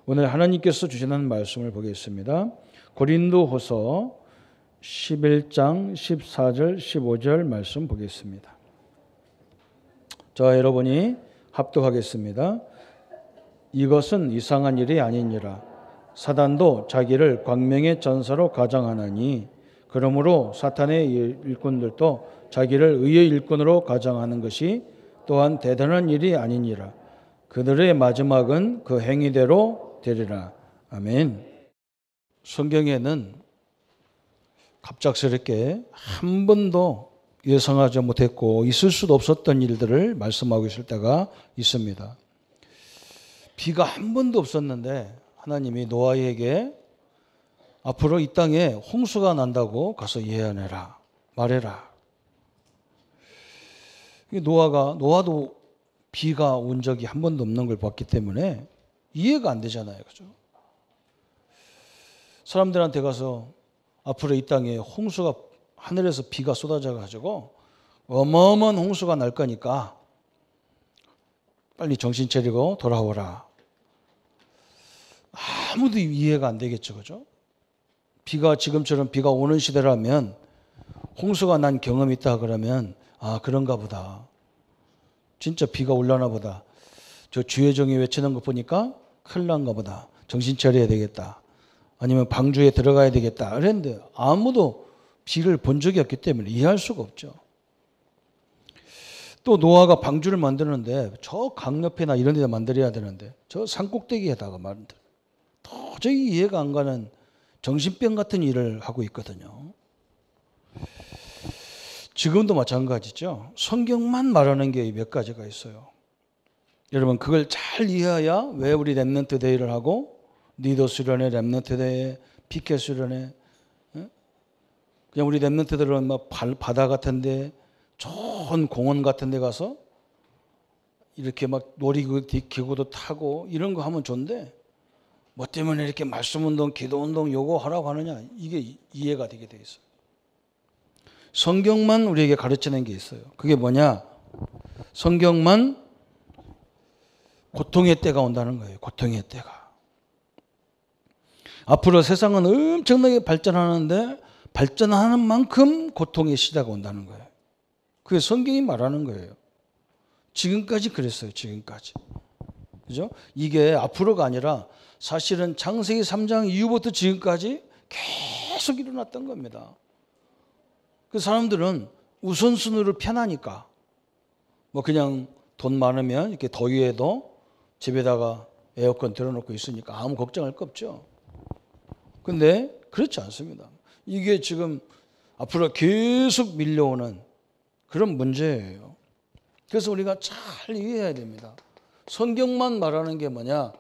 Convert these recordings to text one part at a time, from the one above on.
오늘 하나님께서 주시는 말씀을 보겠습니다. 고린도후서 11장 14절 15절 말씀 보겠습니다. 자, 여러분이 합독하겠습니다. 이것은 이상한 일이 아니니라. 사단도 자기를 광명의 전사로 가정하나니 그러므로 사탄의 일꾼들도 자기를 의의 일꾼으로 가정하는 것이 또한 대단한 일이 아니니라. 그들의 마지막은 그 행위대로 되리라. 아멘. 성경에는 갑작스럽게 한 번도 예상하지 못했고 있을 수도 없었던 일들을 말씀하고 있을 때가 있습니다. 비가 한 번도 없었는데 하나님이 노아에게 앞으로 이 땅에 홍수가 난다고 가서 예언해라, 말해라. 노아도 비가 온 적이 한 번도 없는 걸 봤기 때문에 이해가 안 되잖아요. 그죠? 사람들한테 가서 앞으로 이 땅에 홍수가 하늘에서 비가 쏟아져 가지고 어마어마한 홍수가 날 거니까 빨리 정신 차리고 돌아오라. 아무도 이해가 안 되겠죠. 그죠? 비가 지금처럼 비가 오는 시대라면 홍수가 난 경험이 있다 그러면 아, 그런가 보다. 진짜 비가 올라나 보다. 저 주혜정이 외치는 거 보니까 큰일 난가 보다. 정신 차려야 되겠다. 아니면 방주에 들어가야 되겠다. 그랬는데 아무도 비를 본 적이 없기 때문에 이해할 수가 없죠. 또 노아가 방주를 만드는데 저 강 옆에나 이런 데다 만들어야 되는데 저 산꼭대기에다가 만들. 도저히 이해가 안 가는 정신병 같은 일을 하고 있거든요. 지금도 마찬가지죠. 성경만 말하는 게 몇 가지가 있어요. 여러분 그걸 잘 이해해야 왜 우리 렘넌트 데이를 하고 니더 수련회, 렘넌트 데이, 피켓 수련회 그냥 우리 렘넌트들은 막 바다 같은데 좋은 공원 같은 데 가서 이렇게 막 놀이기구도 타고 이런 거 하면 좋은데 뭐 때문에 이렇게 말씀운동, 기도운동 요거 하라고 하느냐 이게 이해가 되게 돼 있어요. 성경만 우리에게 가르치는 게 있어요. 그게 뭐냐? 성경만 고통의 때가 온다는 거예요. 고통의 때가. 앞으로 세상은 엄청나게 발전하는데 발전하는 만큼 고통의 시대가 온다는 거예요. 그게 성경이 말하는 거예요. 지금까지 그랬어요. 지금까지. 그죠? 이게 앞으로가 아니라 사실은 창세기 3장 이후부터 지금까지 계속 일어났던 겁니다. 그 사람들은 우선순위를 편하니까 뭐 그냥 돈 많으면 이렇게 더위에도 집에다가 에어컨 틀어놓고 있으니까 아무 걱정할 거 없죠. 근데 그렇지 않습니다. 이게 지금 앞으로 계속 밀려오는 그런 문제예요. 그래서 우리가 잘 이해해야 됩니다. 성경만 말하는 게 뭐냐?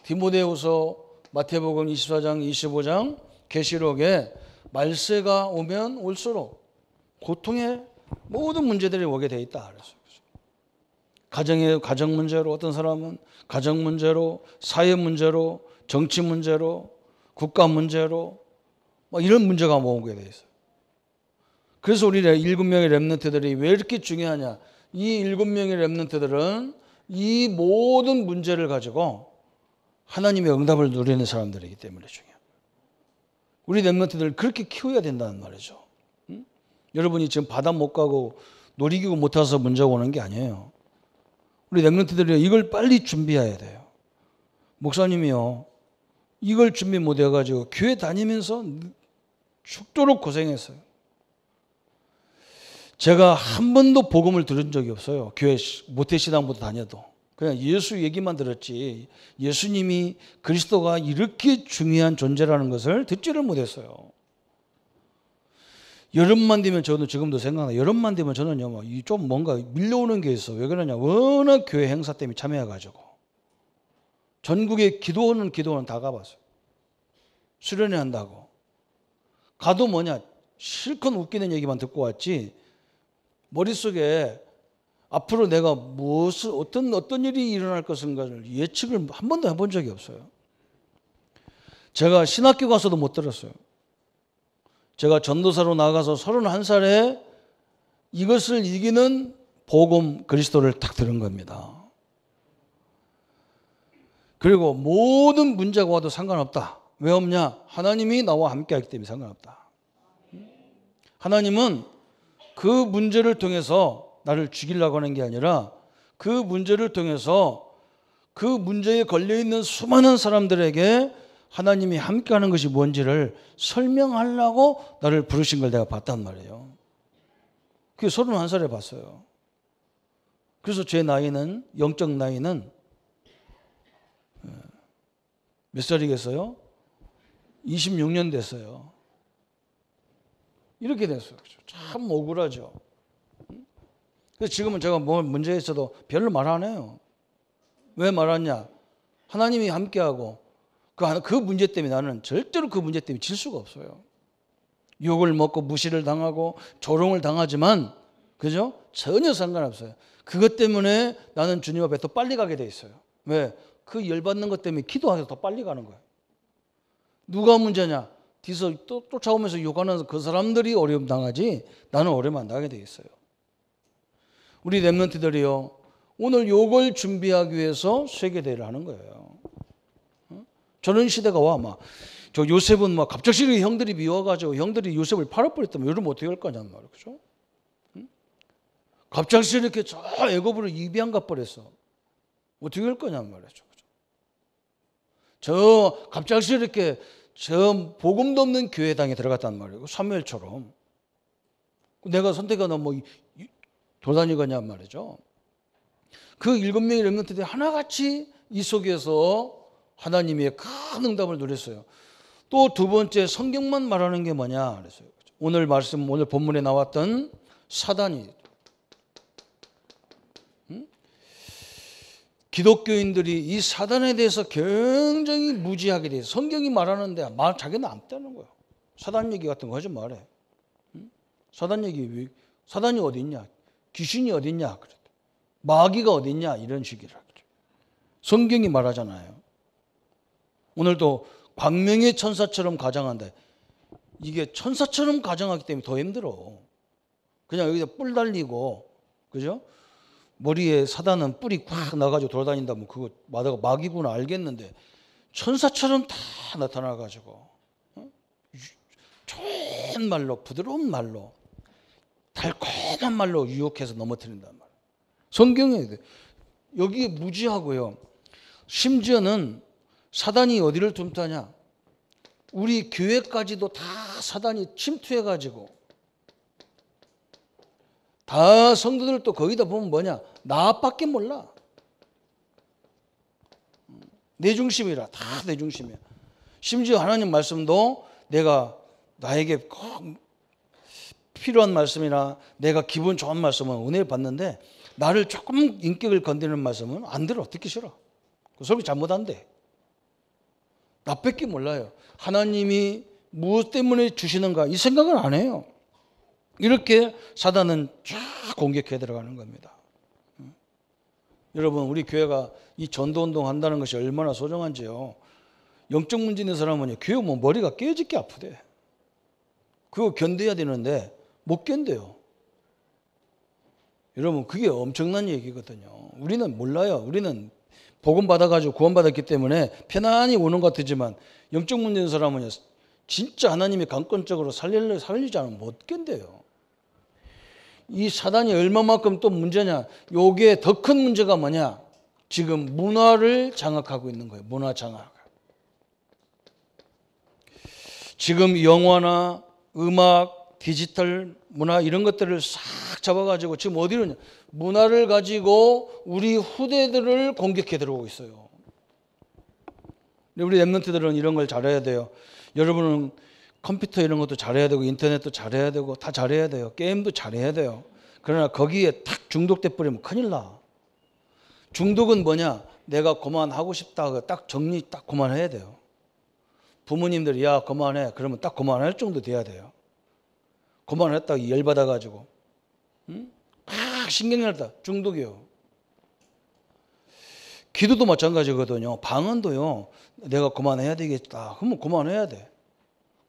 디모데후서, 마태복음 24장, 25장, 계시록에 말세가 오면 올수록 고통의 모든 문제들이 오게 돼 있다. 가정 문제로 어떤 사람은 가정 문제로, 사회 문제로, 정치 문제로, 국가 문제로 막 이런 문제가 오게 돼 있어요. 그래서 우리 7명의 렘넌트들이 왜 이렇게 중요하냐? 이 7명의 렘넌트들은 이 모든 문제를 가지고 하나님의 응답을 누리는 사람들이기 때문에 중요해요. 우리 렘넌트들을 그렇게 키워야 된다는 말이죠. 응? 여러분이 지금 바다 못 가고 놀이기구 못 타서 문제가 오는 게 아니에요. 우리 렘넌트들이 이걸 빨리 준비해야 돼요. 목사님이요. 이걸 준비 못 해가지고 교회 다니면서 죽도록 고생했어요. 제가 한 번도 복음을 들은 적이 없어요. 교회 모태신앙부터 다녀도. 그냥 예수 얘기만 들었지 예수님이 그리스도가 이렇게 중요한 존재라는 것을 듣지를 못했어요. 여름만 되면 저는 지금도 생각나요. 여름만 되면 저는요 좀 뭔가 밀려오는 게 있어. 왜 그러냐? 워낙 교회 행사 때문에 참여해가지고 전국에 기도원은 다 가봤어요. 수련회 한다고 가도 뭐냐 실컷 웃기는 얘기만 듣고 왔지 머릿속에 앞으로 내가 어떤 일이 일어날 것인가를 예측을 한 번도 해본 적이 없어요. 제가 신학교 가서도 못 들었어요. 제가 전도사로 나가서 31살에 이것을 이기는 복음 그리스도를 딱 들은 겁니다. 그리고 모든 문제가 와도 상관없다. 왜 없냐? 하나님이 나와 함께하기 때문에 상관없다. 하나님은 그 문제를 통해서 나를 죽이려고 하는 게 아니라 그 문제를 통해서 그 문제에 걸려있는 수많은 사람들에게 하나님이 함께하는 것이 뭔지를 설명하려고 나를 부르신 걸 내가 봤단 말이에요. 그게 31살에 봤어요. 그래서 제 나이는, 영적 나이는 몇 살이겠어요? 26년 됐어요. 이렇게 됐어요. 참 억울하죠. 그래서 지금은 제가 뭐 문제 있어도 별로 말 안 해요. 왜 말하냐? 하나님이 함께하고 그 문제 때문에 나는 절대로 그 문제 때문에 질 수가 없어요. 욕을 먹고 무시를 당하고 조롱을 당하지만 그죠? 전혀 상관없어요. 그것 때문에 나는 주님 앞에 더 빨리 가게 돼 있어요. 왜? 그 열받는 것 때문에 기도하면서 더 빨리 가는 거예요. 누가 문제냐? 뒤에서 또 쫓아오면서 욕하는 그 사람들이 어려움 당하지 나는 어려움 안 당하게 돼 있어요. 우리 렘넌트들이요. 오늘 요걸 준비하기 위해서 세계대회를 하는 거예요. 저런 시대가 와. 막 저 요셉은 막 갑작스레 형들이 미워가지고 형들이 요셉을 팔아버렸다면 여러분 어떻게 할 거냐는 말이에요. 그죠? 갑작스레 이렇게 저 애굽으로 이비양 가버렸어. 어떻게 할 거냐는 말이죠. 저 갑작스레 이렇게 저 복음도 없는 교회당에 들어갔단 말이에요. 사무엘처럼. 내가 선택하는 뭐 돌다니거냐 말이죠. 그 7명의 렘넌트들이 하나같이 이 속에서 하나님의 큰 응답을 누렸어요. 또 두 번째 성경만 말하는 게 뭐냐 그랬어요. 오늘 말씀 오늘 본문에 나왔던 사단이 기독교인들이 이 사단에 대해서 굉장히 무지하게 돼서 성경이 말하는데 자기는 안 따는 거예요. 사단 얘기 같은 거 하지 말해. 사단 얘기 사단이 어디 있냐? 귀신이 어디 있냐? 마귀가 어디 있냐? 이런 식이라. 성경이 말하잖아요. 오늘도 광명의 천사처럼 가장한다. 이게 천사처럼 가장하기 때문에 더 힘들어. 그냥 여기다 뿔 달리고, 그죠? 머리에 사단은 뿔이 꽉 나가지고 돌아다닌다면 그거 마귀구나 알겠는데 천사처럼 다 나타나가지고 좋은 말로 부드러운 말로 달콤한 말로 유혹해서 넘어뜨린단 말이에요. 성경에 여기에 무지하고요. 심지어는 사단이 어디를 tum타냐? 우리 교회까지도 다 사단이 침투해가지고 다 성도들도 거기다 보면 뭐냐? 나밖에 몰라. 내 중심이라. 다 내 중심이야. 심지어 하나님 말씀도 내가 나에게 꼭 필요한 말씀이나 내가 기분 좋은 말씀은 은혜를 받는데 나를 조금 인격을 건드리는 말씀은 안 들어. 듣기 싫어. 그 설교 잘못한대. 나밖에 몰라요. 하나님이 무엇 때문에 주시는가 이 생각을 안 해요. 이렇게 사단은 쫙 공격해 들어가는 겁니다. 여러분 우리 교회가 이 전도운동 한다는 것이 얼마나 소중한지요. 영적 문제 있는 사람은 교회 오면 머리가 깨지게 아프대. 그거 견뎌야 되는데 못 견뎌요. 여러분 그게 엄청난 얘기거든요. 우리는 몰라요. 우리는 복음 받아가지고 구원받았기 때문에 편안히 오는 것 같지만 영적 문제 있는 사람은 진짜 하나님이 강권적으로 살리지 않으면 못 견뎌요. 이 사단이 얼마만큼 또 문제냐. 요게 더 큰 문제가 뭐냐. 지금 문화를 장악하고 있는 거예요. 문화 장악. 지금 영화나 음악, 디지털 문화 이런 것들을 싹 잡아가지고 지금 어디로냐. 문화를 가지고 우리 후대들을 공격해 들어오고 있어요. 우리 렘넌트들은 이런 걸 잘해야 돼요. 여러분은 컴퓨터 이런 것도 잘해야 되고 인터넷도 잘해야 되고 다 잘해야 돼요. 게임도 잘해야 돼요. 그러나 거기에 탁 중독돼 버리면 큰일 나. 중독은 뭐냐? 내가 그만하고 싶다. 딱 정리 딱 그만해야 돼요. 부모님들이 야 그만해. 그러면 딱 그만할 정도 돼야 돼요. 그만했다고 열받아가지고 막 신경질다. 중독이에요. 기도도 마찬가지거든요. 방언도요. 내가 그만해야 되겠다. 그러면 그만해야 돼.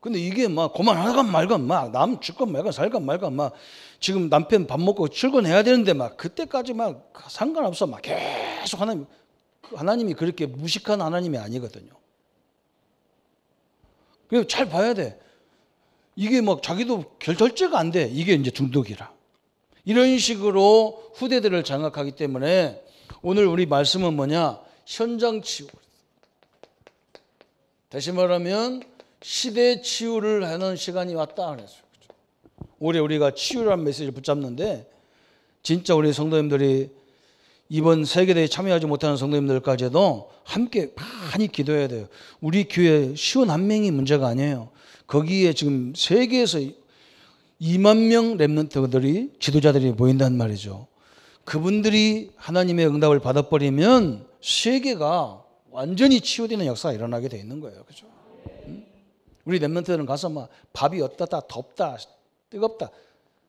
근데 이게 막 그만하건 말건 막 남 죽건 말건 살건 말건 막 지금 남편 밥 먹고 출근해야 되는데 막 그때까지 막 상관없어. 막 계속 하나님 하나님이 그렇게 무식한 하나님이 아니거든요. 그래서 잘 봐야 돼. 이게 막 자기도 절제가 안 돼. 이게 이제 중독이라. 이런 식으로 후대들을 장악하기 때문에 오늘 우리 말씀은 뭐냐? 현장 치유. 다시 말하면 시대 치유를 하는 시간이 왔다 그랬어요. 올해 우리가 치유라는 메시지를 붙잡는데 진짜 우리 성도님들이 이번 세계대회에 참여하지 못하는 성도님들까지도 함께 많이 기도해야 돼요. 우리 교회 51명이 문제가 아니에요. 거기에 지금 세계에서 2만 명 렘넌트들이 지도자들이 모인단 말이죠. 그분들이 하나님의 응답을 받아버리면 세계가 완전히 치유되는 역사가 일어나게 돼 있는 거예요. 그죠? 우리 렘넌트들은 가서 막 밥이 어떻다, 덥다, 뜨겁다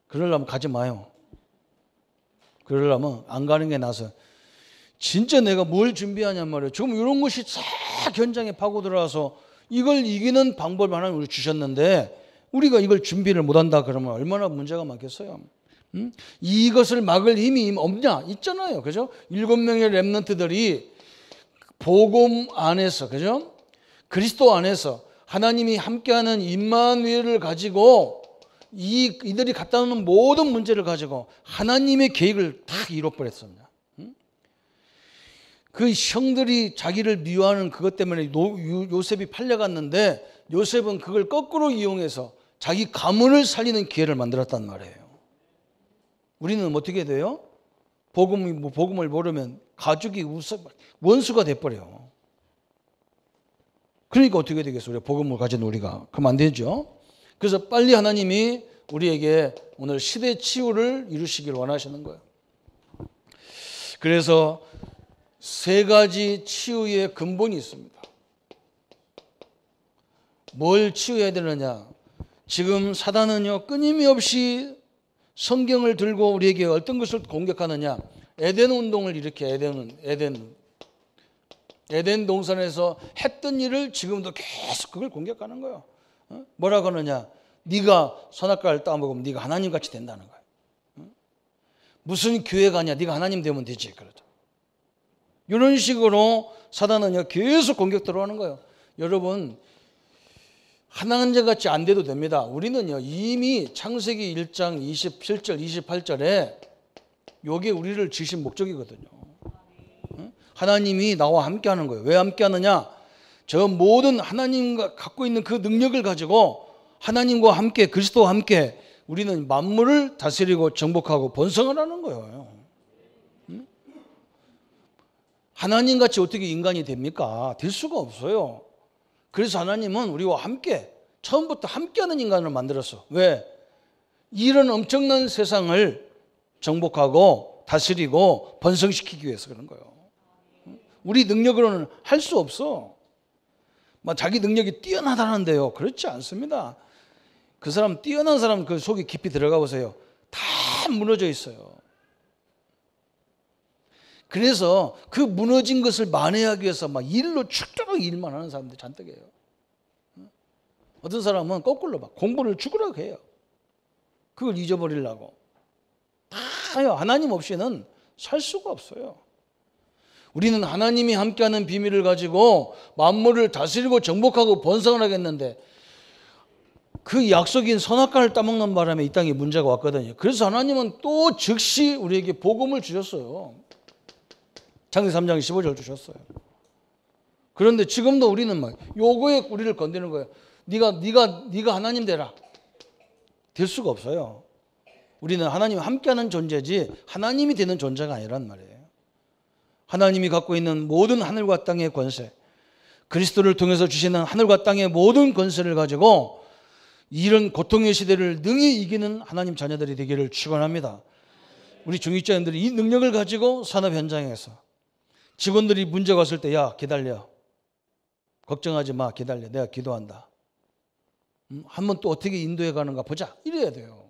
그러려면 가지 마요. 그러려면 안 가는 게 나서 진짜 내가 뭘 준비하냔 말이에요. 지금 이런 것이 싹 현장에 파고 들어와서 이걸 이기는 방법을 하나님 우리 주셨는데 우리가 이걸 준비를 못한다 그러면 얼마나 문제가 많겠어요. 이것을 막을 힘이 없냐? 있잖아요. 그죠? 7명의 렘넌트들이 복음 안에서, 그죠? 그리스도 안에서 하나님이 함께하는 임마누엘을 가지고 이들이 갖다 놓는 모든 문제를 가지고 하나님의 계획을 다 이뤄버렸습니다. 그 형들이 자기를 미워하는 그것 때문에 요셉이 팔려갔는데 요셉은 그걸 거꾸로 이용해서 자기 가문을 살리는 기회를 만들었단 말이에요. 우리는 어떻게 돼요? 복음을 모르면 가족이 원수가 돼버려요. 그러니까 어떻게 되겠어요? 우리가 복음을 가진 우리가. 그럼 안 되죠. 그래서 빨리 하나님이 우리에게 오늘 시대 치유를 이루시길 원하시는 거예요. 그래서 3가지 치유의 근본이 있습니다. 뭘 치유해야 되느냐? 지금 사단은요 끊임없이 성경을 들고 우리에게 어떤 것을 공격하느냐? 에덴 운동을 일으켜 에덴 동산에서 했던 일을 지금도 계속 그걸 공격하는 거예요. 뭐라고 하느냐? 네가 선악과를 따먹으면 네가 하나님 같이 된다는 거예요. 무슨 교회 가냐? 네가 하나님 되면 되지. 그러죠. 이런 식으로 사단은요 계속 공격 들어오는 거예요. 여러분 하나님 같이 안 돼도 됩니다. 우리는요 이미 창세기 1장 27절 28절에 요게 우리를 지신 목적이거든요. 하나님이 나와 함께 하는 거예요. 왜 함께 하느냐? 저 모든 하나님과 갖고 있는 그 능력을 가지고 하나님과 함께 그리스도와 함께 우리는 만물을 다스리고 정복하고 번성을 하는 거예요. 하나님같이 어떻게 인간이 됩니까? 될 수가 없어요. 그래서 하나님은 우리와 함께 처음부터 함께하는 인간을 만들었어. 왜? 이런 엄청난 세상을 정복하고 다스리고 번성시키기 위해서 그런 거예요. 우리 능력으로는 할 수 없어. 자기 능력이 뛰어나다는데요. 그렇지 않습니다. 그 사람 뛰어난 사람 그 속에 깊이 들어가 보세요. 다 무너져 있어요. 그래서 그 무너진 것을 만회하기 위해서 막 일로 죽도록 일만 하는 사람들 잔뜩이에요. 어떤 사람은 거꾸로 막 공부를 죽으라고 해요. 그걸 잊어버리려고. 다요. 하나님 없이는 살 수가 없어요. 우리는 하나님이 함께하는 비밀을 가지고 만물을 다스리고 정복하고 번성을 하겠는데 그 약속인 선악과를 따먹는 바람에 이 땅에 문제가 왔거든요. 그래서 하나님은 또 즉시 우리에게 복음을 주셨어요. 창세기 3장 15절 주셨어요. 그런데 지금도 우리는 막 요거에 우리를 건드는 거예요. 네가 하나님 되라. 될 수가 없어요. 우리는 하나님 함께하는 존재지 하나님이 되는 존재가 아니란 말이에요. 하나님이 갖고 있는 모든 하늘과 땅의 권세, 그리스도를 통해서 주시는 하늘과 땅의 모든 권세를 가지고 이런 고통의 시대를 능히 이기는 하나님 자녀들이 되기를 축원합니다. 우리 중직자님들이 이 능력을 가지고 산업 현장에서 직원들이 문제가 왔을 때 야 기다려, 걱정하지 마, 기다려, 내가 기도한다. 한번 또 어떻게 인도해 가는가 보자 이래야 돼요.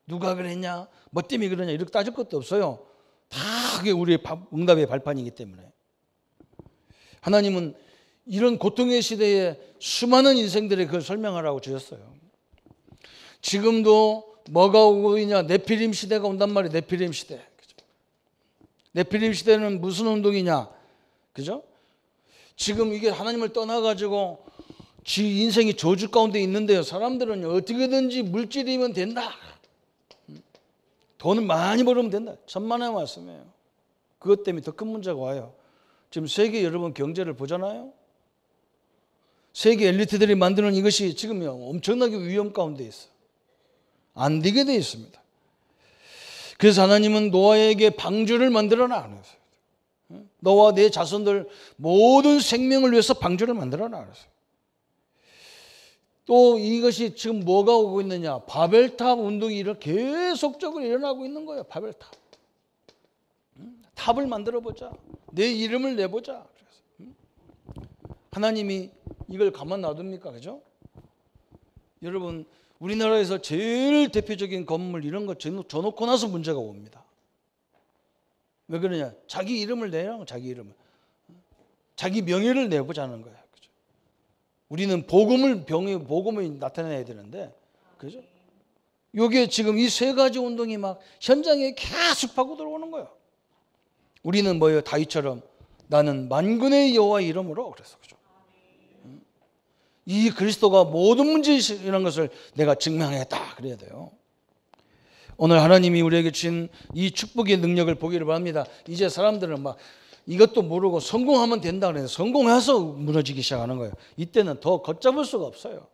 누가 그랬냐, 뭐 때문에 그러냐 이렇게 따질 것도 없어요. 다 그게 우리의 응답의 발판이기 때문에 하나님은 이런 고통의 시대에 수많은 인생들의 그걸 설명하라고 주셨어요. 지금도 뭐가 오고 있냐? 네피림 시대가 온단 말이에요. 네피림 시대. 네피림 시대는 무슨 운동이냐? 그죠? 지금 이게 하나님을 떠나가지고 지 인생이 저주 가운데 있는데요. 사람들은 어떻게든지 물질이면 된다. 돈을 많이 벌으면 된다. 천만의 말씀이에요. 그것 때문에 더 큰 문제가 와요. 지금 세계 여러분 경제를 보잖아요. 세계 엘리트들이 만드는 이것이 지금 엄청나게 위험 가운데 있어요. 안 되게 되어 있습니다. 그래서 하나님은 노아에게 방주를 만들어라. 너와 내 자손들 모든 생명을 위해서 방주를 만들어라. 또 이것이 지금 뭐가 오고 있느냐. 바벨탑 운동이 계속적으로 일어나고 있는 거예요. 바벨탑. 탑을 만들어보자. 내 이름을 내보자. 하나님이 이걸 가만 놔둡니까? 그죠? 여러분, 우리나라에서 제일 대표적인 건물 이런 거 줘놓고 나서 문제가 옵니다. 왜 그러냐? 자기 이름을 내라고, 자기 이름을. 자기 명예를 내보자는 거예요. 그죠? 우리는 복음을 나타내야 되는데, 그죠? 요게 지금 이 세 가지 운동이 막 현장에 계속 파고 들어오는 거예요. 우리는 뭐예요? 다윗처럼 나는 만군의 여호와 이름으로 그래서 그죠? 이 그리스도가 모든 문제이라는 것을 내가 증명하겠다 그래야 돼요. 오늘 하나님이 우리에게 주신 이 축복의 능력을 보기를 바랍니다. 이제 사람들은 막 이것도 모르고 성공하면 된다 그래서 성공해서 무너지기 시작하는 거예요. 이때는 더 걷잡을 수가 없어요.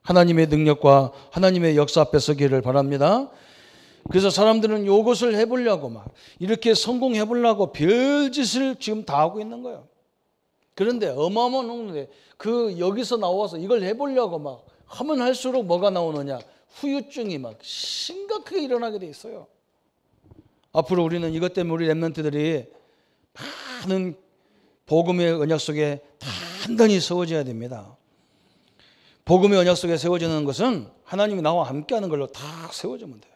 하나님의 능력과 하나님의 역사 앞에 서기를 바랍니다. 그래서 사람들은 이것을 해보려고 막 이렇게 성공해보려고 별짓을 지금 다 하고 있는 거예요. 그런데 어마어마한 건데 여기서 나와서 이걸 해보려고 막 하면 할수록 뭐가 나오느냐. 후유증이 막 심각하게 일어나게 돼 있어요. 앞으로 우리는 이것 때문에 우리 렘넌트들이 많은 복음의 언약 속에 단단히 세워져야 됩니다. 복음의 언약 속에 세워지는 것은 하나님이 나와 함께하는 걸로 다 세워지면 돼요.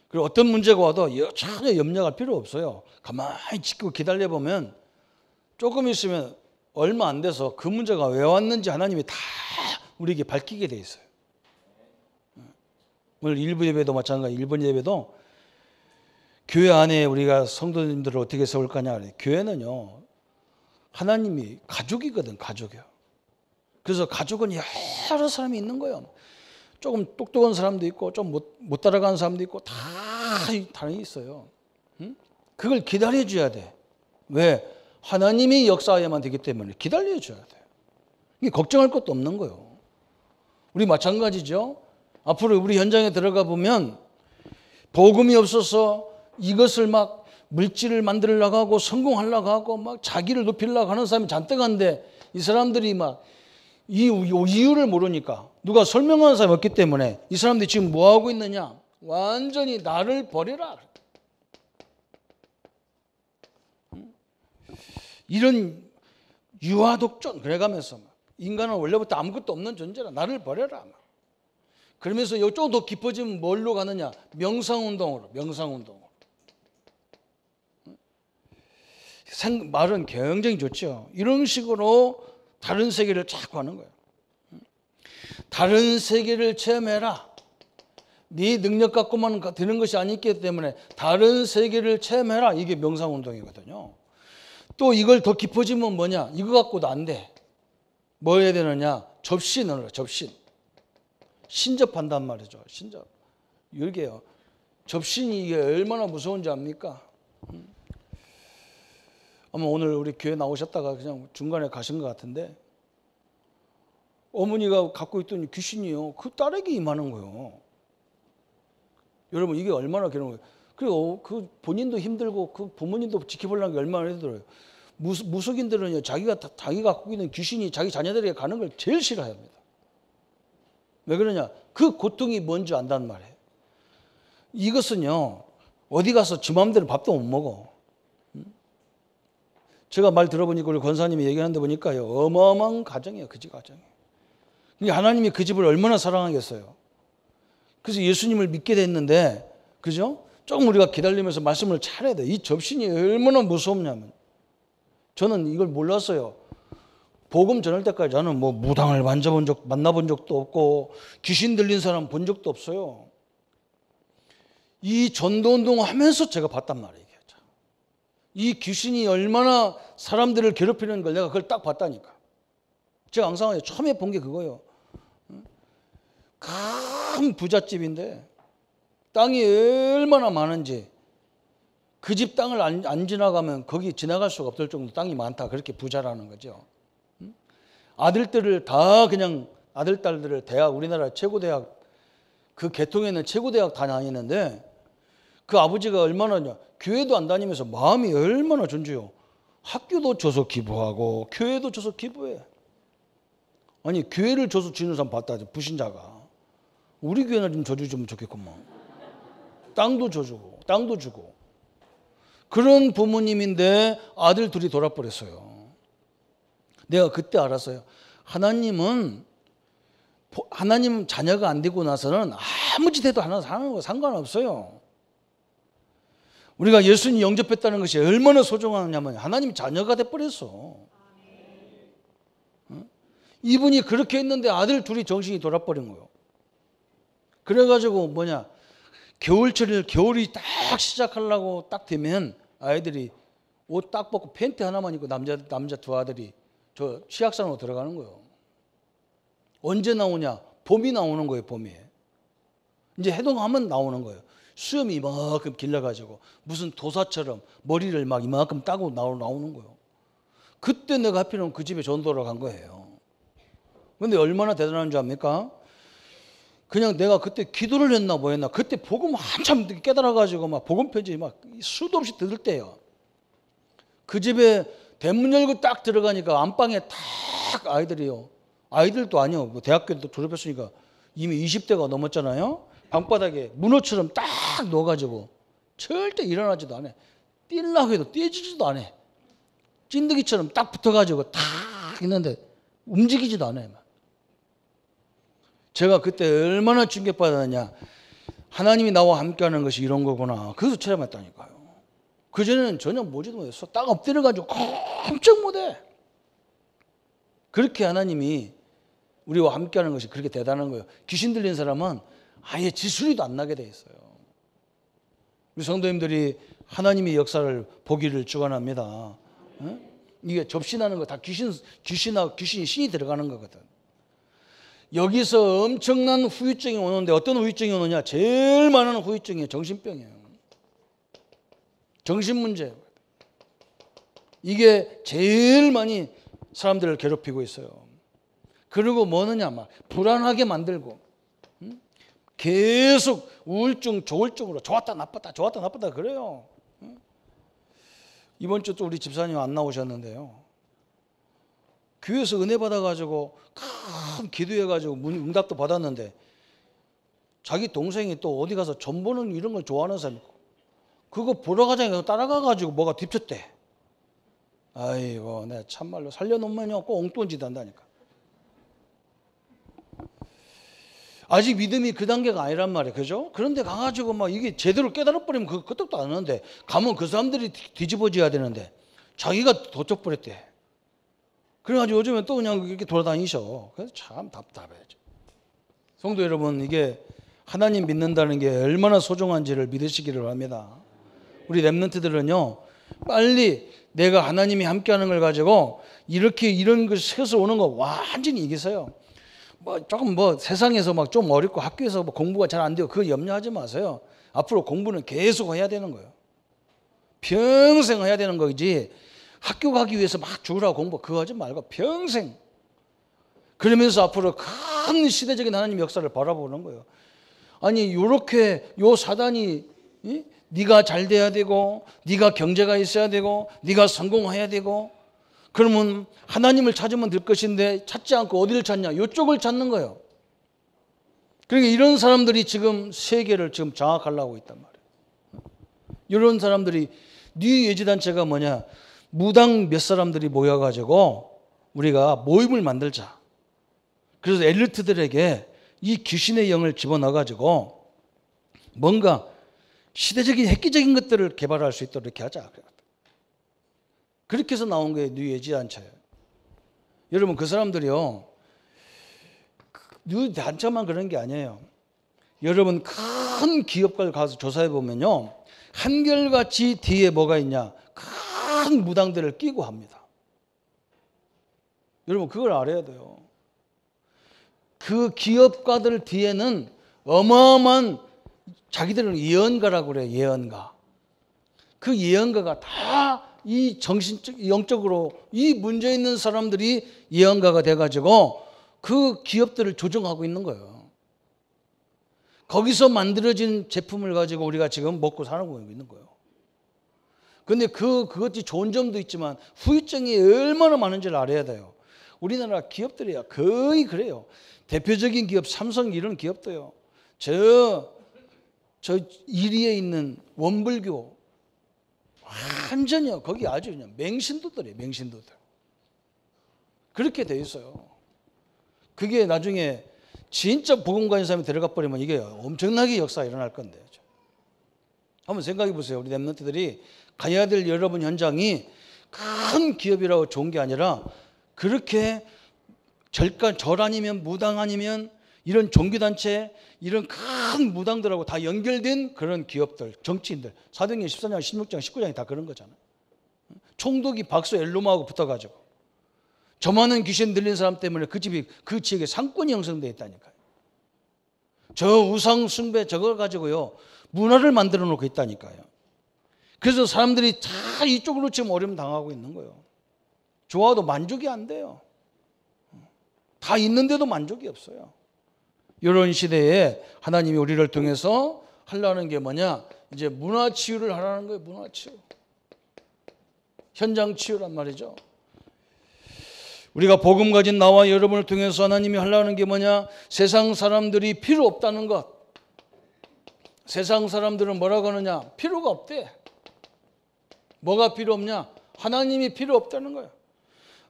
그리고 어떤 문제가 와도 전혀 염려할 필요 없어요. 가만히 지키고 기다려보면 조금 있으면 얼마 안 돼서 그 문제가 왜 왔는지 하나님이 다 우리에게 밝히게 돼 있어요. 오늘 일부 예배도 마찬가지. 일본 예배도 교회 안에 우리가 성도님들을 어떻게 세울 거냐. 교회는요 하나님이 가족이거든. 가족이요. 그래서 가족은 여러 사람이 있는 거예요. 조금 똑똑한 사람도 있고 좀 못 따라가는 사람도 있고 다 다른 있어요. 그걸 기다려줘야 돼. 왜? 하나님이 역사해야만 되기 때문에 기다려줘야 돼요. 이게 걱정할 것도 없는 거예요. 우리 마찬가지죠. 앞으로 우리 현장에 들어가 보면 복음이 없어서 이것을 막 물질을 만들려고 하고 성공하려고 하고 막 자기를 높이려고 하는 사람이 잔뜩 한데 이 사람들이 막 이 이유를 모르니까 누가 설명하는 사람이 없기 때문에 이 사람들이 지금 뭐 하고 있느냐. 완전히 나를 버려라. 이런 유아독존 그래가면서 인간은 원래부터 아무것도 없는 존재라 나를 버려라. 그러면서 이쪽 더 깊어지면 뭘로 가느냐? 명상운동으로. 말은 굉장히 좋죠. 이런 식으로 다른 세계를 자꾸 하는 거예요. 다른 세계를 체험해라. 네 능력 갖고만 되는 것이 아니기 때문에 다른 세계를 체험해라. 이게 명상운동이거든요. 또 이걸 더 깊어지면 뭐냐? 이거 갖고도 안 돼. 뭐 해야 되느냐? 접신을 접신. 신접한단 말이죠. 신접. 이게요. 접신이 이게 얼마나 무서운지 압니까? 아마 오늘 우리 교회 나오셨다가 그냥 중간에 가신 것 같은데 어머니가 갖고 있던 귀신이요. 그 딸에게 임하는 거예요. 여러분 이게 얼마나 괴로운 거예요. 그리고 그 본인도 힘들고 그 부모님도 지켜보려는 게 얼마나 힘들어요. 무속인들은요. 자기가 갖고 있는 귀신이 자기 자녀들에게 가는 걸 제일 싫어합니다. 왜 그러냐? 그 고통이 뭔지 안다는 말이에요. 이것은요. 어디 가서 지 마음대로 밥도 못 먹어. 제가 말 들어보니까 우리 권사님이 얘기하는데 보니까요. 어마어마한 가정이에요. 그 집 가정이. 그러니까 하나님이 그 집을 얼마나 사랑하겠어요. 그래서 예수님을 믿게 됐는데 그죠? 조금 우리가 기다리면서 말씀을 잘해야 돼. 이 접신이 얼마나 무섭냐면 저는 이걸 몰랐어요. 복음 전할 때까지 저는 뭐 무당을 만나본 적도 없고 귀신 들린 사람 본 적도 없어요. 이 전도운동 하면서 제가 봤단 말이에요. 이 귀신이 얼마나 사람들을 괴롭히는 걸 내가 그걸 딱 봤다니까. 제가 항상 처음에 본 게 그거예요. 큰 부잣집인데 땅이 얼마나 많은지 그 집 땅을 안 지나가면 거기 지나갈 수가 없을 정도로 땅이 많다. 그렇게 부자라는 거죠. 아들들을 다 그냥 아들, 딸들을 대학, 우리나라 최고 대학 그 계통에 있는 최고 대학 다 다니는데 그 아버지가 얼마나 교회도 안 다니면서 마음이 얼마나 존재요. 학교도 줘서 기부하고 교회도 줘서 기부해. 아니 교회를 줘서 주는 사람 봤다. 불신자가. 우리 교회는 좀 줘주면 좋겠구만. 땅도 줘주고 땅도 주고. 그런 부모님인데 아들 둘이 돌아버렸어요. 내가 그때 알았어요. 하나님 자녀가 안 되고 나서는 아무 짓 해도 하는 거 상관없어요. 우리가 예수님 영접했다는 것이 얼마나 소중하냐면 하나님 자녀가 돼버렸어. 이분이 그렇게 했는데 아들 둘이 정신이 돌아버린 거예요. 그래가지고 겨울이 딱 시작하려고 딱 되면 아이들이 옷 딱 벗고 팬티 하나만 입고 남자 두 아들이 저 치악산으로 들어가는 거예요. 언제 나오냐? 봄이 나오는 거예요. 봄에. 이제 해동하면 나오는 거예요. 수염이 이만큼 길러가지고 무슨 도사처럼 머리를 막 이만큼 따고 나오는 거예요. 그때 내가 하필이면 그 집에 전도를 간 거예요. 근데 얼마나 대단한 줄 압니까? 그냥 내가 그때 기도를 했나 뭐 했나 그때 복음 한참 깨달아가지고 막 복음 편지 막 수도 없이 들을 때요. 그 집에 대문 열고 딱 들어가니까 안방에 딱 아이들이요. 아이들도 아니요. 뭐 대학교도 졸업했으니까 이미 20대가 넘었잖아요. 방바닥에 문어처럼 딱 누워가지고 절대 일어나지도 않아. 뛸라고 해도 뛰지도 않아. 찐득이처럼 딱 붙어가지고 딱 있는데 움직이지도 않아요. 제가 그때 얼마나 충격받았느냐. 하나님이 나와 함께하는 것이 이런 거구나. 그래서 체험했다니까요. 그전에는 전혀 보지도 못했어. 딱 엎드려가지고 깜짝 못해. 그렇게 하나님이 우리와 함께하는 것이 그렇게 대단한 거예요. 귀신 들린 사람은 아예 지수리도 안 나게 돼 있어요. 우리 성도님들이 하나님의 역사를 보기를 축원합니다. 이게 접신하는 거 다 귀신이 신이 들어가는 거거든. 여기서 엄청난 후유증이 오는데 어떤 후유증이 오느냐? 제일 많은 후유증이 정신병이에요. 정신문제. 이게 제일 많이 사람들을 괴롭히고 있어요. 그리고 뭐느냐? 막 불안하게 만들고 계속 우울증, 조울증으로 좋았다 나빴다 그래요. 이번 주 또 우리 집사님 안 나오셨는데요. 교회에서 은혜 받아가지고 큰 기도해가지고 응답도 받았는데 자기 동생이 또 어디 가서 전 보는 이런 걸 좋아하는 사람이 그거 보러 가자니까 따라가가지고 뭐가 뒤쳤대. 아이고 내가 참말로 살려놓으면 꼭 엉뚱한 짓 한다니까. 아직 믿음이 그 단계가 아니란 말이에요. 그죠? 그런데 가가지고 막 이게 제대로 깨달아버리면 그 끄떡도 안 하는데 가면 그 사람들이 뒤집어져야 되는데 자기가 도적버렸대. 그래가지고 요즘에 또 그냥 이렇게 돌아다니셔. 그래서 참 답답해져. 성도 여러분, 이게 하나님 믿는다는 게 얼마나 소중한지를 믿으시기를 바랍니다. 우리 렘넌트들은요, 빨리 내가 하나님이 함께하는 걸 가지고 이렇게 이런 그 세서 오는 거 완전히 이기세요. 조금 세상에서 막 좀 어렵고 학교에서 공부가 잘 안 되고 그거 염려하지 마세요. 앞으로 공부는 계속 해야 되는 거예요. 평생 해야 되는 거지. 학교 가기 위해서 막 죽으라고 공부 그거 하지 말고 평생. 그러면서 앞으로 큰 시대적인 하나님 역사를 바라보는 거예요. 아니 이렇게 요 사단이 네가 잘 돼야 되고 네가 경제가 있어야 되고 네가 성공해야 되고 그러면 하나님을 찾으면 될 것인데 찾지 않고 어디를 찾냐? 이쪽을 찾는 거예요. 그러니까 이런 사람들이 지금 세계를 지금 장악하려고 있단 말이에요. 이런 사람들이 네 예지단체가 뭐냐? 무당 몇 사람들이 모여가지고 우리가 모임을 만들자. 그래서 엘리트들에게 이 귀신의 영을 집어넣어가지고 뭔가 시대적인 획기적인 것들을 개발할 수 있도록 이렇게 하자. 그렇게 해서 나온 게 뉴 에지 단체예요. 여러분 그 사람들이요. 뉴 단체만 그런 게 아니에요. 여러분 큰 기업가를 가서 조사해 보면요. 한결같이 뒤에 뭐가 있냐. 큰 무당들을 끼고 합니다. 여러분 그걸 알아야 돼요. 그 기업가들 뒤에는 어마어마한, 자기들은 예언가라고 그래요. 예언가. 그 예언가가 다 이 정신적, 영적으로 이 문제 있는 사람들이 예언가가 돼가지고 그 기업들을 조정하고 있는 거예요. 거기서 만들어진 제품을 가지고 우리가 지금 먹고 살고 있는 거예요. 근데 그것이 좋은 점도 있지만 후유증이 얼마나 많은지를 알아야 돼요. 우리나라 기업들이야 거의 그래요. 대표적인 기업 삼성 이런 기업도요. 저 1위에 있는 원불교 완전히요. 거기 아주 그냥 맹신도들이에요. 맹신도들. 그렇게 돼 있어요. 그게 나중에 진짜 복음 가진 사람이 들어가 버리면 이게 엄청나게 역사가 일어날 건데. 한번 생각해 보세요. 우리 랩런트들이 가야 될 여러분 현장이 큰 기업이라고 좋은 게 아니라 그렇게 절 아니면 무당 아니면 이런 종교단체 이런 큰 무당들하고 다 연결된 그런 기업들, 정치인들. 사도행전 14장, 16장, 19장이 다 그런 거잖아요. 총독이 박수 엘로마하고 붙어가지고 저 많은 귀신 들린 사람 때문에 그 집이 그 지역에 상권이 형성되어 있다니까요. 저 우상 숭배 저걸 가지고요 문화를 만들어 놓고 있다니까요. 그래서 사람들이 다 이쪽으로 지금 어려움 당하고 있는 거예요. 좋아도 만족이 안 돼요. 다 있는데도 만족이 없어요. 이런 시대에 하나님이 우리를 통해서 하려는 게 뭐냐? 이제 문화 치유를 하라는 거예요. 문화 치유. 현장 치유란 말이죠. 우리가 복음 가진 나와 여러분을 통해서 하나님이 하려는 게 뭐냐? 세상 사람들이 필요 없다는 것. 세상 사람들은 뭐라고 하느냐? 필요가 없대. 뭐가 필요 없냐? 하나님이 필요 없다는 거예요.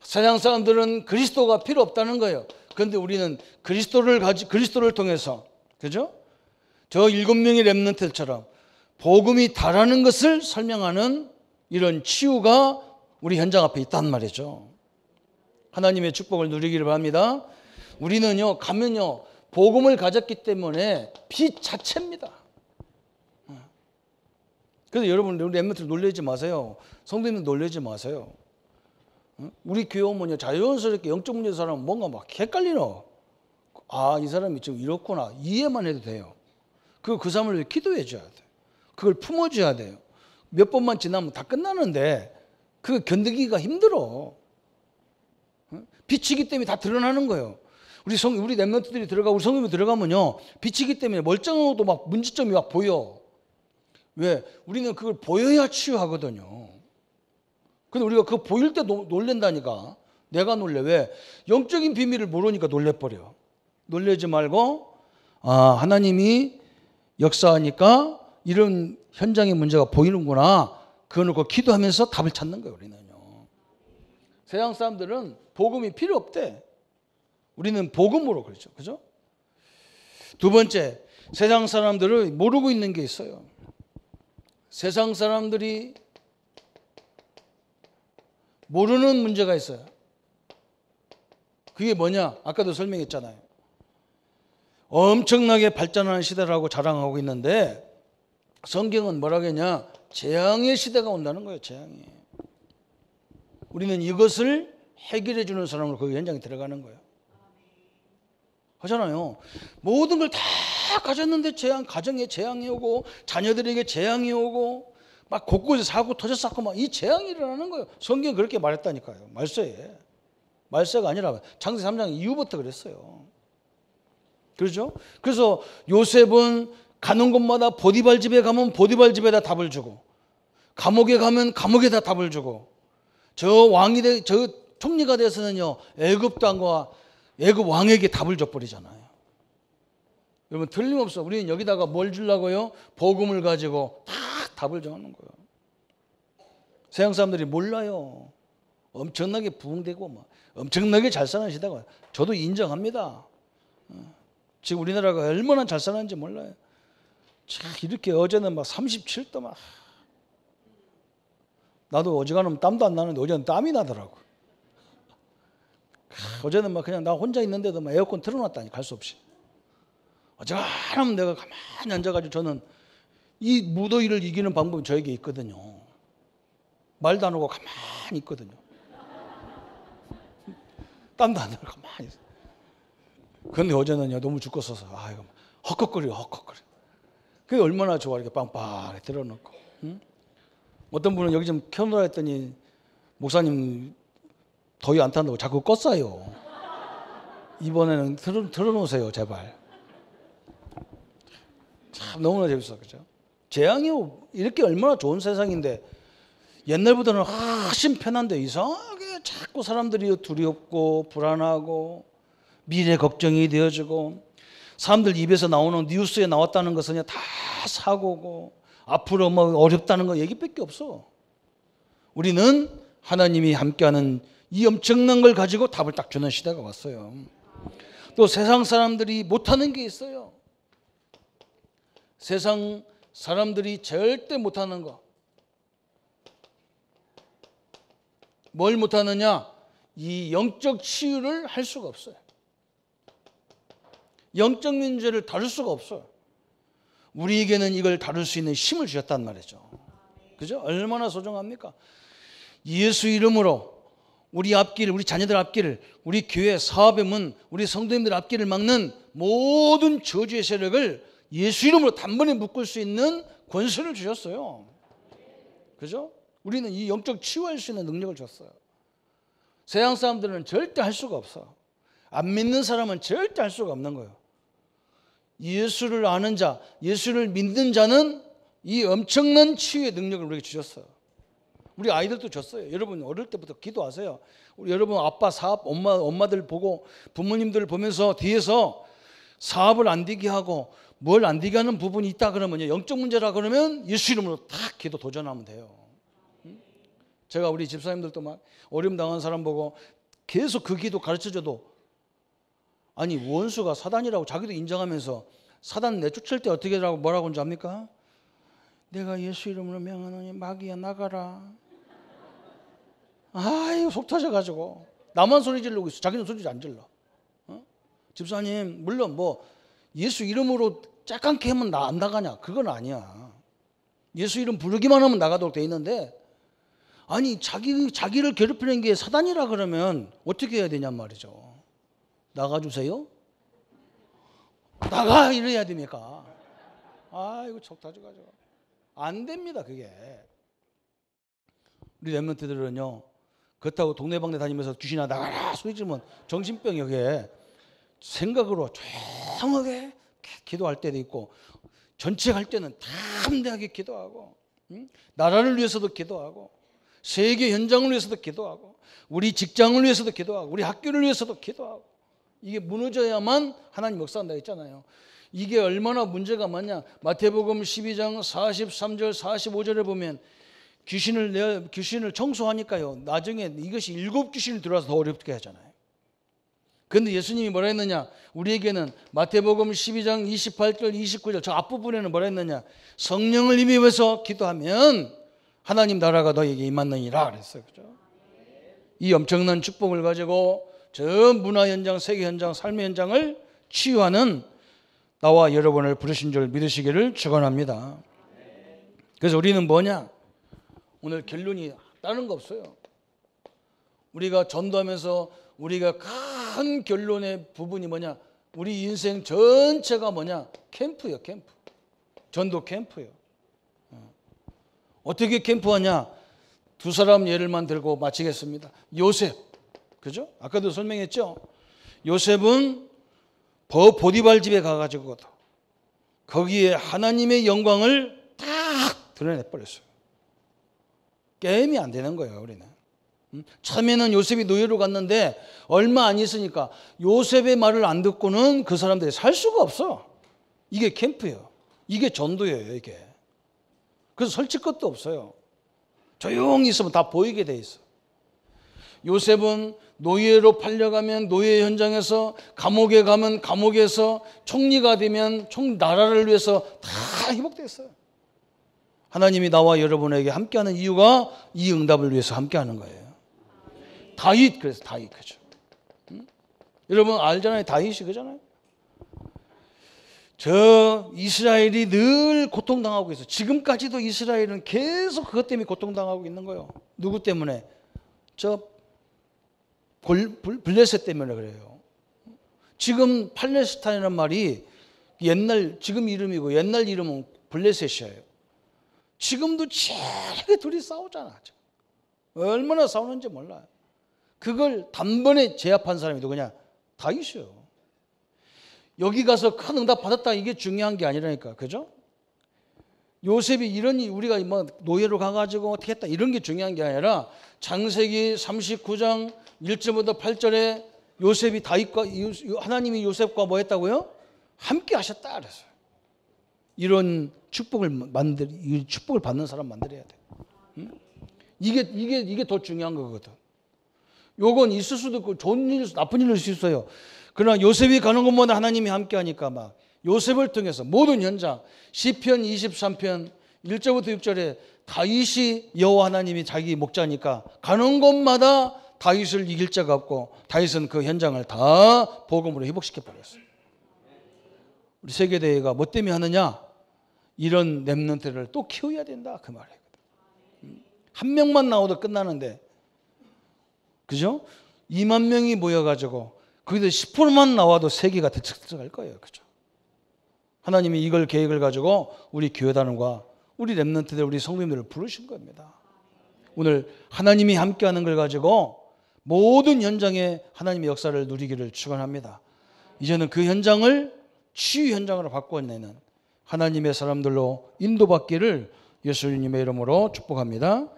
세상 사람들은 그리스도가 필요 없다는 거예요. 그런데 우리는 그리스도를 통해서, 그죠? 저 7명의 렘넌트들처럼 복음이 다라는 것을 설명하는 이런 치유가 우리 현장 앞에 있단 말이죠. 하나님의 축복을 누리기를 바랍니다. 우리는요, 가면요, 복음을 가졌기 때문에 빛 자체입니다. 그래서 여러분, 우리 렘넌트들 놀라지 마세요. 성도님들 놀라지 마세요. 우리 교회 오면요, 자연스럽게 영적 문제 사람은 뭔가 막 헷갈리노. 아, 이 사람이 지금 이렇구나. 이해만 해도 돼요. 그 사람을 위해 기도해 줘야 돼. 그걸 품어줘야 돼요. 몇 번만 지나면 다 끝나는데 그 견디기가 힘들어. 빛이기 때문에 다 드러나는 거예요. 우리 렘넌트들이 우리 성도님이 들어가면요, 빛이기 때문에 멀쩡하고도 막 문제점이 막 보여. 왜? 우리는 그걸 보여야 치유하거든요. 근데 우리가 그거 보일 때 놀랜다니까. 내가 놀래. 왜? 영적인 비밀을 모르니까 놀래버려. 놀래지 말고, 하나님이 역사하니까 이런 현장의 문제가 보이는구나. 그거 놓고 기도하면서 답을 찾는 거예요, 우리는요. 세상 사람들은 복음이 필요 없대. 우리는 복음으로 그러죠. 그죠? 두 번째, 세상 사람들은 모르고 있는 게 있어요. 세상 사람들이 모르는 문제가 있어요. 그게 뭐냐? 아까도 설명했잖아요. 엄청나게 발전하는 시대라고 자랑하고 있는데 성경은 뭐라고 했냐? 재앙의 시대가 온다는 거예요. 재앙이. 우리는 이것을 해결해 주는 사람으로 그 현장에 들어가는 거예요. 하잖아요. 모든 걸 다 가졌는데 가정에 재앙이 오고 자녀들에게 재앙이 오고 막 곳곳에 사고 터졌었고 막 이 재앙이 일어나는 거예요. 성경이 그렇게 말했다니까요. 말세에. 말세가 아니라 창세기 3장 이후부터 그랬어요. 그렇죠? 그래서 요셉은 가는 곳마다 보디발 집에 가면 보디발 집에다 답을 주고 감옥에 가면 감옥에다 답을 주고 저 총리가 돼서는요 애굽 땅과 애굽 왕에게 답을 줘버리잖아요. 여러분 틀림없어. 우리는 여기다가 뭘 주려고요? 복음을 가지고 다 답을 정하는 거예요. 세상 사람들이 몰라요. 엄청나게 부흥되고 막 엄청나게 잘 사는 시대가 저도 인정합니다. 지금 우리나라가 얼마나 잘 사는지 몰라요. 참 이렇게 어제는 막 37도 막 나도 어지간하면 땀도 안 나는데 어제는 땀이 나더라고. 어제는 막 그냥 나 혼자 있는데도 막 에어컨 틀어놨다니 갈 수 없이. 어지간하면 내가 가만히 앉아가지고 저는 이 무더위를 이기는 방법이 저에게 있거든요. 말도 안 하고 가만히 있거든요. 땀도 안 나고 가만히 있어요. 그런데 어제는요, 너무 죽겠어서 이거 헉헉거려. 그게 얼마나 좋아. 이렇게 빵빵하게 들어놓고. 응? 어떤 분은 여기 좀 켜놓으라 했더니 목사님 더위 안 탄다고 자꾸 껐어요. 이번에는 틀어놓으세요 제발. 참 너무나 재밌어. 그죠? 재앙이 이렇게 얼마나 좋은 세상인데 옛날보다는 훨씬 편한데 이상하게 자꾸 사람들이 두렵고 불안하고 미래 걱정이 되어지고 사람들 입에서 나오는 뉴스에 나왔다는 것은 그냥 다 사고고 앞으로 뭐 어렵다는 거 얘기밖에 없어. 우리는 하나님이 함께하는 이 엄청난 걸 가지고 답을 딱 주는 시대가 왔어요. 또 세상 사람들이 못하는 게 있어요. 세상 사람들이 절대 못하는 거. 뭘 못하느냐? 이 영적 치유를 할 수가 없어요. 영적 문제를 다룰 수가 없어요. 우리에게는 이걸 다룰 수 있는 힘을 주셨단 말이죠. 그죠? 얼마나 소중합니까? 예수 이름으로 우리 앞길, 우리 자녀들 앞길을, 우리 교회 사업의 문, 우리 성도님들 앞길을 막는 모든 저주의 세력을 예수 이름으로 단번에 묶을 수 있는 권세를 주셨어요. 그죠? 우리는 이 영적 치유할 수 있는 능력을 줬어요. 세상 사람들은 절대 할 수가 없어. 안 믿는 사람은 절대 할 수가 없는 거예요. 예수를 아는 자, 예수를 믿는 자는 이 엄청난 치유의 능력을 우리에게 주셨어요. 우리 아이들도 줬어요. 여러분 어릴 때부터 기도하세요. 우리 여러분 아빠 사업, 엄마들 보고 부모님들 보면서 뒤에서 사업을 안 되게 하고 뭘 안 되게 하는 부분이 있다 그러면 영적 문제라 그러면 예수 이름으로 딱 기도 도전하면 돼요. 제가 우리 집사님들도 막 어려움 당한 사람 보고 계속 그 기도 가르쳐줘도 아니 원수가 사단이라고 자기도 인정하면서 사단 내쫓을 때 어떻게 하라고 뭐라고 하는지 압니까? 내가 예수 이름으로 명하노니 마귀야 나가라. 이거 속 터져가지고 나만 소리 지르고 있어. 자기는 소리 안 질러. 집사님 물론 뭐 예수 이름으로 짝감게 하면 안 나가냐? 그건 아니야. 예수 이름 부르기만 하면 나가도록 돼 있는데 아니 자기를 괴롭히는 게 사단이라 그러면 어떻게 해야 되냔 말이죠. 나가주세요. 나가 이래야 됩니까? 이거 속 터져가지고 안 됩니다. 그게 우리 렘넌트들은요 그렇다고 동네방네 다니면서 귀신아 나가라 소리 지르면 정신병이 그게 생각으로 조용하게 기도할 때도 있고 전체 할 때는 담대하게 기도하고 나라를 위해서도 기도하고 세계 현장을 위해서도 기도하고 우리 직장을 위해서도 기도하고 우리 학교를 위해서도 기도하고 이게 무너져야만 하나님 역사한다 했잖아요. 이게 얼마나 문제가 많냐. 마태복음 12장 43절 45절에 보면 귀신을 청소하니까요 나중에 이것이 7 귀신이 들어와서 더 어렵게 하잖아요. 그런데 예수님이 뭐라 했느냐. 우리에게는 마태복음 12장 28절 29절 저 앞부분에는 뭐라 했느냐. 성령을 힘입어서 기도하면 하나님 나라가 너에게 임하느니라 그랬어요. 그죠? 이 엄청난 축복을 가지고 저 문화 현장, 세계 현장, 삶의 현장을 치유하는 나와 여러분을 부르신 줄 믿으시기를 축원합니다. 그래서 우리는 뭐냐? 오늘 결론이 다른 거 없어요. 우리가 전도하면서 우리가 큰 결론의 부분이 뭐냐? 우리 인생 전체가 뭐냐? 캠프예요, 캠프. 전도 캠프예요. 어떻게 캠프하냐? 두 사람 예를만 들고 마치겠습니다. 요셉, 그죠? 아까도 설명했죠? 요셉은 보디발 집에 가가지고 거기에 하나님의 영광을 딱 드러내버렸어요. 게임이 안 되는 거예요, 우리는. 처음에는 요셉이 노예로 갔는데 얼마 안 있으니까 요셉의 말을 안 듣고는 그 사람들이 살 수가 없어. 이게 캠프예요. 이게 전도예요, 이게. 그래서 설칠 것도 없어요. 조용히 있으면 다 보이게 돼 있어. 요셉은 노예로 팔려가면 노예 현장에서, 감옥에 가면 감옥에서, 총리가 되면 나라를 위해서 다 회복됐어요. 하나님이 나와 여러분에게 함께하는 이유가 이 응답을 위해서 함께하는 거예요. 다윗, 그래서 다윗, 그죠? 여러분 알잖아요. 다윗이 그잖아요. 저 이스라엘이 늘 고통당하고 있어요. 지금까지도 이스라엘은 계속 그것 때문에 고통당하고 있는 거예요. 누구 때문에? 저 블레셋 때문에 그래요. 지금 팔레스타인이라는 말이 옛날 지금 이름이고 옛날 이름은 블레셋이에요. 지금도 제게 둘이 싸우잖아. 얼마나 싸우는지 몰라요. 그걸 단번에 제압한 사람이 누구냐? 다윗이요. 여기 가서 큰 응답 받았다 이게 중요한 게 아니라니까. 그죠? 요셉이 이런 우리가 뭐 노예로 가가지고 어떻게 했다 이런 게 중요한 게 아니라 창세기 39장 1절부터 8절에 요셉이 다윗과 하나님이 요셉과 뭐 했다고요? 함께 하셨다 그랬어요. 이런 축복을 받는 사람 만들어야 돼. 응? 이게 더 중요한 거거든. 요건 있을 수도 있고 좋은 일, 나쁜 일일 수 있어요. 그러나 요셉이 가는 곳마다 하나님이 함께 하니까 막 요셉을 통해서 모든 현장 시편 23편 1절부터 6절에 다윗이 여호와 하나님이 자기 목자니까 가는 곳마다 다윗을 이길 자가 없고 다윗은 그 현장을 다 복음으로 회복시켜 버렸어요. 우리 세계대회가 뭐 때문에 하느냐? 이런 렘넌트를 또 키워야 된다 그 말이에요. 한 명만 나오도 끝나는데 그죠? 2만 명이 모여가지고 거기서 10%만 나와도 세계가 들썩들썩할 거예요. 그죠? 하나님이 이걸 계획을 가지고 우리 교회단원과 우리 렘넌트들, 우리 성도님들을 부르신 겁니다. 오늘 하나님이 함께하는 걸 가지고 모든 현장에 하나님의 역사를 누리기를 축원합니다. 이제는 그 현장을 치유 현장으로 바꿔내는 하나님의 사람들로 인도받기를 예수님의 이름으로 축복합니다.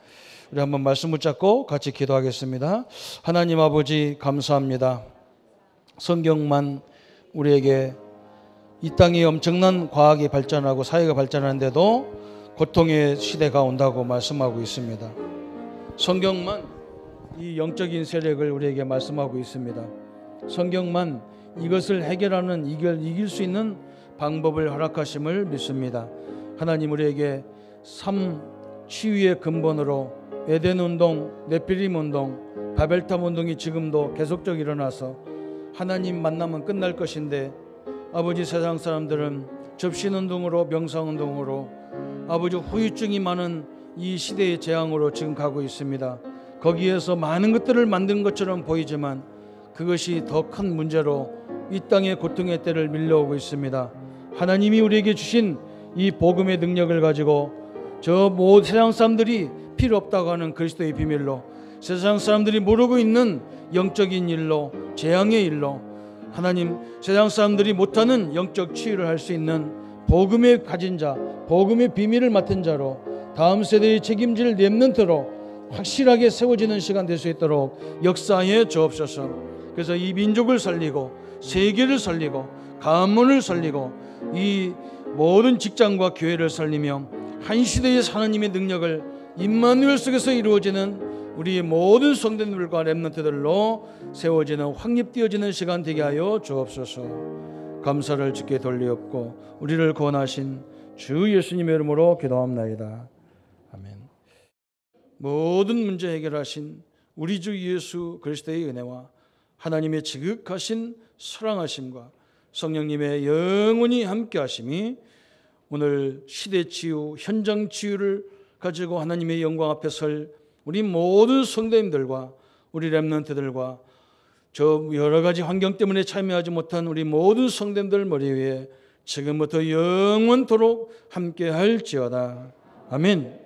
우리 한번 말씀 붙잡고 같이 기도하겠습니다. 하나님 아버지 감사합니다. 성경만 우리에게 이 땅이 엄청난 과학이 발전하고 사회가 발전하는데도 고통의 시대가 온다고 말씀하고 있습니다. 성경만 이 영적인 세력을 우리에게 말씀하고 있습니다. 성경만 이것을 해결하는 이길 수 있는 방법을 허락하심을 믿습니다. 하나님 우리에게 삶 치유의 근본으로 에덴 운동, 네피림 운동, 바벨탑 운동이 지금도 계속적으로 일어나서 하나님 만나면 끝날 것인데 아버지 세상 사람들은 접신운동으로 명상운동으로 아버지 후유증이 많은 이 시대의 재앙으로 지금 가고 있습니다. 거기에서 많은 것들을 만든 것처럼 보이지만 그것이 더 큰 문제로 이 땅의 고통의 때를 밀려오고 있습니다. 하나님이 우리에게 주신 이 복음의 능력을 가지고 저 모든 세상 사람들이 필요 없다고 하는 그리스도의 비밀로 세상 사람들이 모르고 있는 영적인 일로 재앙의 일로 하나님 세상 사람들이 못하는 영적 치유를 할 수 있는 복음의 가진 자, 복음의 비밀을 맡은 자로 다음 세대의 책임질 렘넌트로 확실하게 세워지는 시간 될 수 있도록 역사에 주옵소서. 그래서 이 민족을 살리고 세계를 살리고 가문을 살리고 이 모든 직장과 교회를 살리며 한 시대의 하나님의 능력을 임마누엘 속에서 이루어지는 우리 모든 성도들과 렘넌트들로 세워지는 확립되어지는 시간 되게 하여 주옵소서. 감사를 주께 돌리옵고 우리를 구원하신 주 예수님의 이름으로 기도합나이다. 아멘. 모든 문제 해결하신 우리 주 예수 그리스도의 은혜와 하나님의 지극하신 사랑하심과 성령님의 영원히 함께 하심이 오늘 시대 치유, 현장 치유를 가지고 하나님의 영광 앞에 설 우리 모든 성도님들과 우리 렘넌트들과 저 여러 가지 환경 때문에 참여하지 못한 우리 모든 성도님들 머리 위에 지금부터 영원토록 함께 할지어다. 아멘.